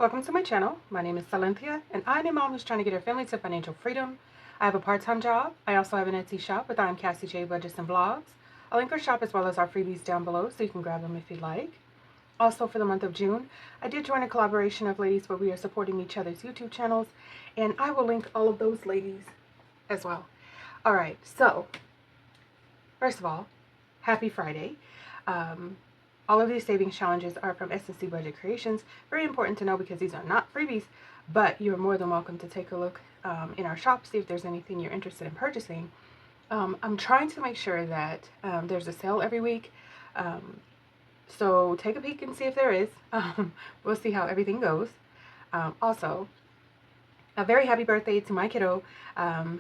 Welcome to my channel. My name is Silynthia, and I'm a mom who's trying to get her family to financial freedom. I have a part-time job. I also have an Etsy shop with I'm Cassie J Budgets and Vlogs. I'll link our shop as well as our freebies down below so you can grab them if you'd like. Also, for the month of June, I did join a collaboration of ladies where we are supporting each other's YouTube channels, and I will link all of those ladies as well. All right, so first of all, happy Friday. All of these savings challenges are from S&C Budget Creations. Very important to know because these are not freebies, but you're more than welcome to take a look in our shop, see if there's anything you're interested in purchasing. I'm trying to make sure that there's a sale every week. So take a peek and see if there is. We'll see how everything goes. Also, a very happy birthday to my kiddo.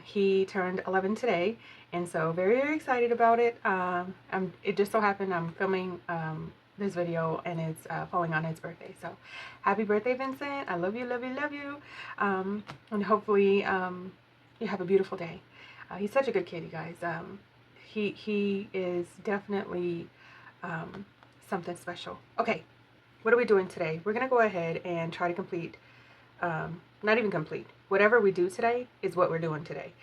He turned 11 today, and so very, very excited about it. It just so happened I'm filming this video and it's falling on his birthday. So happy birthday, Vincent. I love you, love you, love you. And hopefully you have a beautiful day. He's such a good kid, you guys. He is definitely something special. Okay, what are we doing today? We're going to go ahead and try to complete, not even complete, whatever we do today is what we're doing today.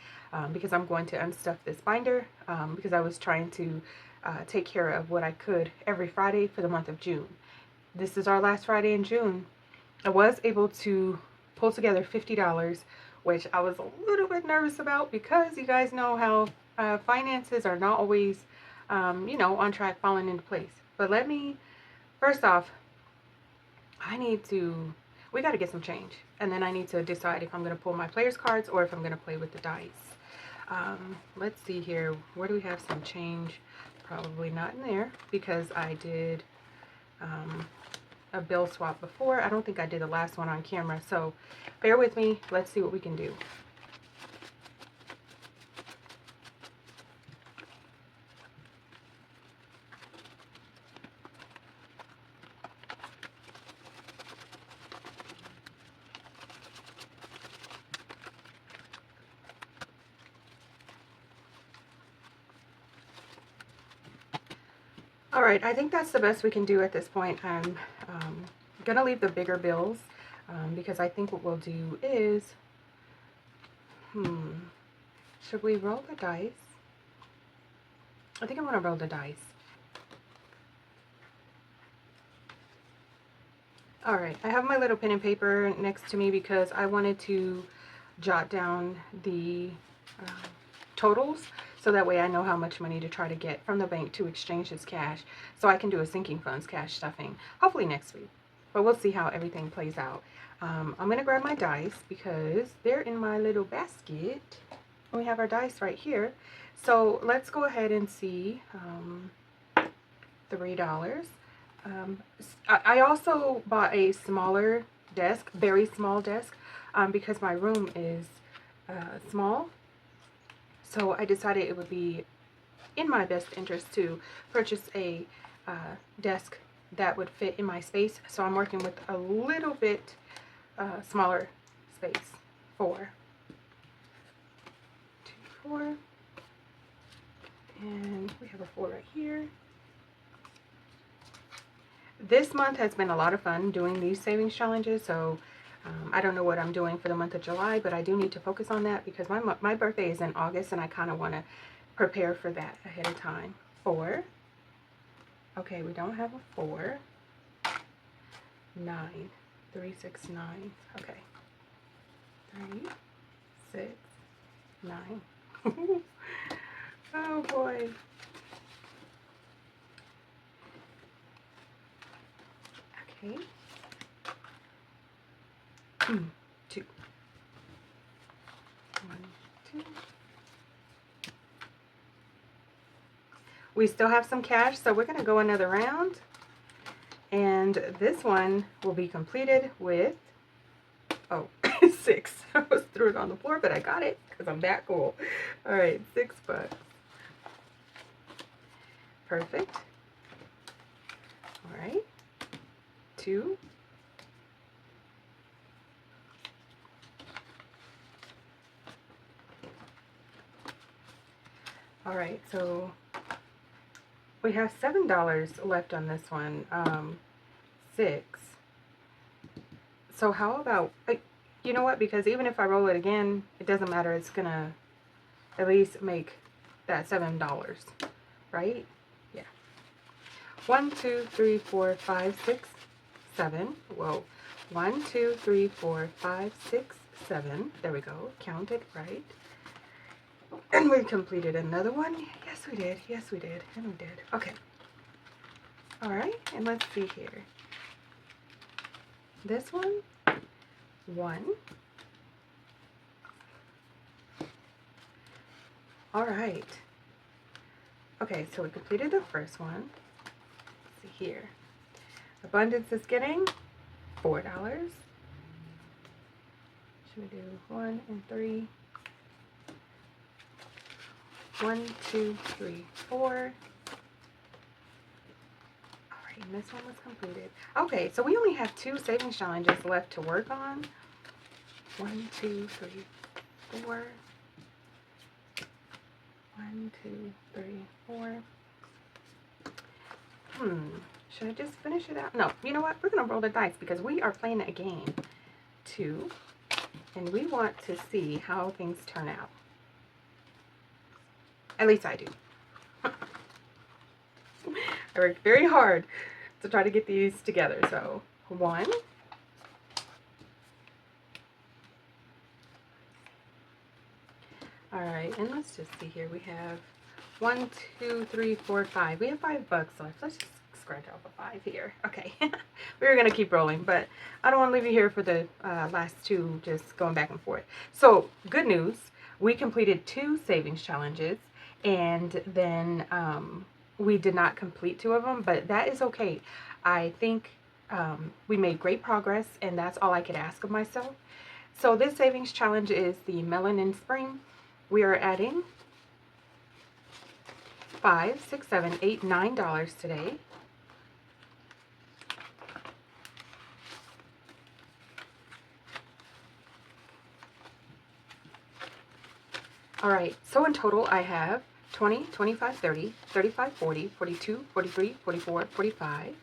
Because I'm going to unstuff this binder because I was trying to take care of what I could every Friday for the month of June. This is our last Friday in June. I was able to pull together $50, which I was a little bit nervous about because you guys know how finances are not always, on track, falling into place. But let me, first off, we got to get some change. And then I need to decide if I'm going to pull my players cards or if I'm going to play with the dice. Let's see here. Where do we have some change? Probably not in there because I did a bill swap before. I don't think I did the last one on camera. So bear with me. Let's see what we can do. All right, I think that's the best we can do at this point. I'm going to leave the bigger bills because I think what we'll do is, should we roll the dice? I think I'm going to roll the dice. All right, I have my little pen and paper next to me because I wanted to jot down the totals so that way I know how much money to try to get from the bank to exchange this cash so I can do a sinking funds cash stuffing hopefully next week, but we'll see how everything plays out. I'm gonna grab my dice because they're in my little basket. We have our dice right here, so let's go ahead and see. $3. I also bought a smaller desk, very small desk, because my room is small. So I decided it would be in my best interest to purchase a desk that would fit in my space. So I'm working with a little bit smaller space. 4, 2, 4, and we have a 4 right here. This month has been a lot of fun doing these savings challenges, so I don't know what I'm doing for the month of July, but I do need to focus on that because my birthday is in August and I kind of want to prepare for that ahead of time. 4. Okay, we don't have a 4. 9. 3, 6, 9. Okay. 3, 6, 9. Oh boy. Okay. 2. 1, 2. We still have some cash, so we're going to go another round. And this one will be completed with, 6. I was threw it on the floor, but I got it because I'm that cool. All right, $6. Perfect. All right. 2. All right, so we have $7 left on this one. 6. So how about, you know what, because even if I roll it again, it doesn't matter. It's gonna at least make that $7, right? Yeah. 1, 2, 3, 4, 5, 6, 7. Whoa. 1, 2, 3, 4, 5, 6, 7. There we go. Count it right. And we completed another one. Yes, we did. Yes, we did. And we did. Okay. All right. And let's see here. This one. 1. All right. Okay, so we completed the first one. Let's see here. Abundance is getting $4. Should we do 1 and 3? 1, 2, 3, 4. All right, and this one was completed. Okay, so we only have 2 savings challenges left to work on. 1, 2, 3, 4. 1, 2, 3, 4. Should I just finish it out? No, you know what? We're going to roll the dice because we are playing a game 2, and we want to see how things turn out. At least I do. I worked very hard to try to get these together. So 1. All right, and let's just see here. We have 1, 2, 3, 4, 5. We have $5 left. Let's just scratch off a 5 here. Okay. We were going to keep rolling, but I don't want to leave you here for the last 2 just going back and forth. So, good news. We completed 2 savings challenges, and then we did not complete 2 of them, but that is okay. I think we made great progress, and that's all I could ask of myself. So, this savings challenge is the Melanin Spring. We are adding $5, $6, $7, $8, $9 today. All right, so in total I have 20, 25, 30, 35, 40, 42, 43, 44, 45.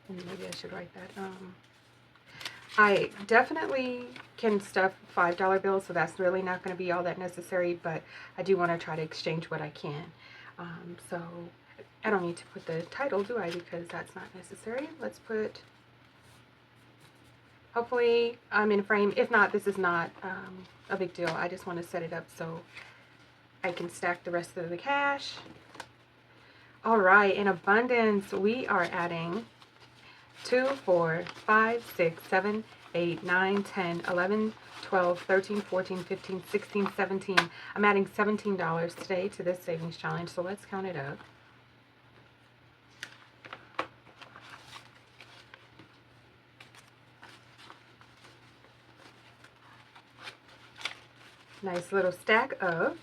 And maybe I should write that. I definitely can stuff $5 bills, so that's really not going to be all that necessary, but I do want to try to exchange what I can. So I don't need to put the title, do I? Because that's not necessary. Let's put, hopefully I'm in frame. If not, this is not a big deal. I just want to set it up so I can stack the rest of the cash. All right, in abundance, we are adding 2, 4, 5, 6, 7, 8, 9, 10, 11, 12, 13, 14, 15, 16, 17. I'm adding $17 today to this savings challenge, so let's count it up. Nice little stack of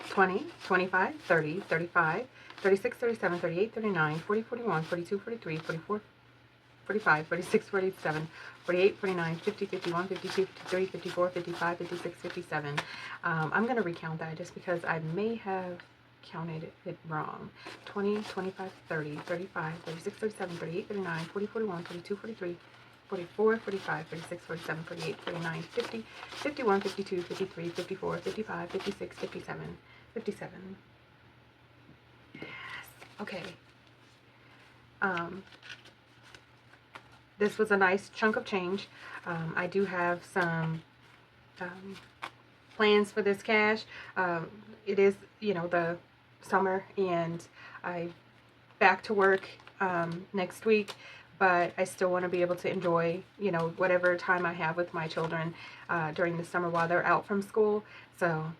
20, 25, 30, 35, 36, 37, 38, 39, 40, 41, 42, 43, 44, 45, 46, 47, 48, 49, 50, 51, 52, 53, 54, 55, 56, 57. I'm going to recount that just because I may have counted it wrong. 20, 25, 30, 35, 36, 37, 38, 39, 40, 41, 42, 43, 44, 45, 46, 47, 48, 49, 50, 51, 52, 53, 54, 55, 56, 57, 57. Yes. Okay. This was a nice chunk of change. I do have some plans for this cash. It is, you know, the summer, and I back to work next week, but I still want to be able to enjoy, you know, whatever time I have with my children during the summer while they're out from school. So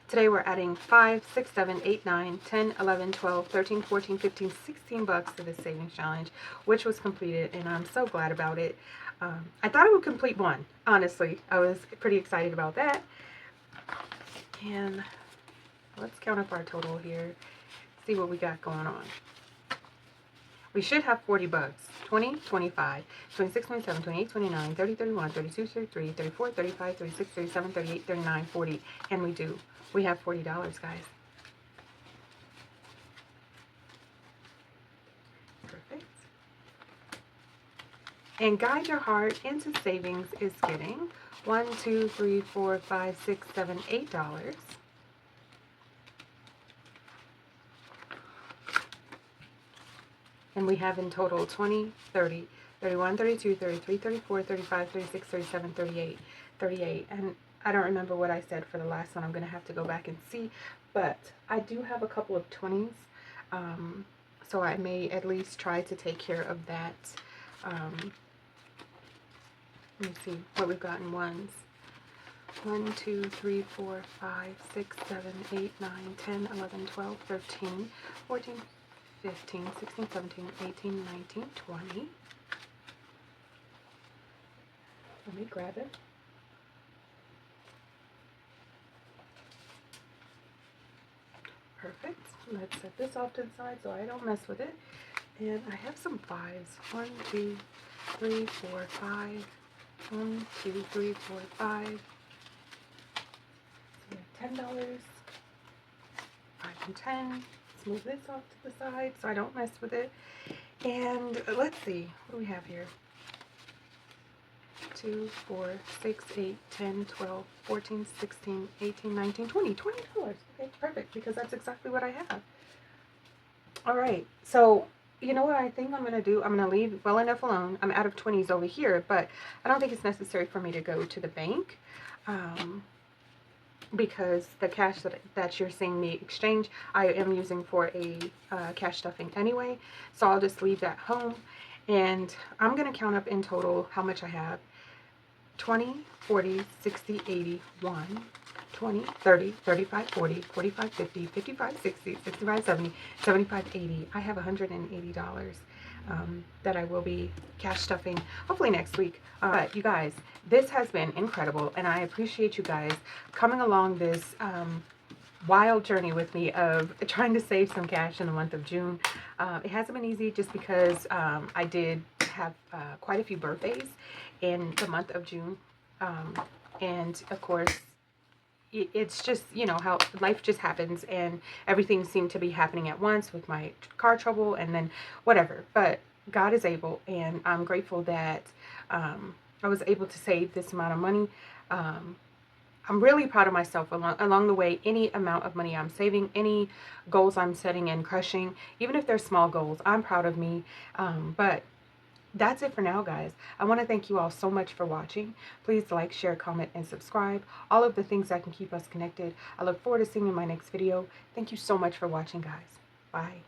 today we're adding 5, 6, 7, 8, 9, 10, 11, 12, 13, 14, 15, $16 to this savings challenge, which was completed, and I'm so glad about it. I thought it would complete 1, honestly. I was pretty excited about that. And let's count up our total here, see what we got going on. We should have $40. 20, 25, 26, 27, 28, 29, 30, 31, 32, 33, 34, 35, 36, 37, 38, 39, 40. And we do. We have $40, guys. Perfect. And Guide Your Heart into Savings is getting $1, $2, $3, $4, $5, $6, $7, $8. And we have in total 20, 30, 31, 32, 33, 34, 35, 36, 37, 38, 38. And I don't remember what I said for the last one. I'm going to have to go back and see. But I do have a couple of 20s. So I may at least try to take care of that. Let me see what we've got in ones. 1, 2, 3, 4, 5, 6, 7, 8, 9, 10, 11, 12, 13, 14, 15, 16, 17, 18, 19, 20. Let me grab it. Perfect. Let's set this off to the side so I don't mess with it. And I have some 5s. 1, 2, 3, 4, 5. 1, 2, 3, 4, 5. So we have $10. 5 and 10. Let's move this off to the side so I don't mess with it. And let's see, what do we have here? 2, 4, 6, 8, 10, 12, 14, 16, 18, 19, 20. $20. Okay, perfect, because that's exactly what I have. All right, so you know what I think I'm going to do? I'm going to leave well enough alone. I'm out of 20s over here, but I don't think it's necessary for me to go to the bank. Because the cash that you're seeing me exchange, I am using for a cash stuffing anyway. So I'll just leave that home. And I'm going to count up in total how much I have. 20, 40, 60, 80, 1, 20, 30, 35, 40, 45, 50, 55, 60, 65, 70, 75, 80. I have $180 that I will be cash stuffing hopefully next week. But you guys, this has been incredible, and I appreciate you guys coming along this wild journey with me of trying to save some cash in the month of June. It hasn't been easy just because I did have quite a few birthdays in the month of June. And of course, it's just, you know, how life just happens, and everything seemed to be happening at once with my car trouble and then whatever. But God is able, and I'm grateful that I was able to save this amount of money. I'm really proud of myself along the way. Any amount of money I'm saving, any goals I'm setting and crushing, even if they're small goals, I'm proud of me. But that's it for now, guys. I want to thank you all so much for watching. Please like, share, comment, and subscribe. All of the things that can keep us connected. I look forward to seeing you in my next video. Thank you so much for watching, guys. Bye.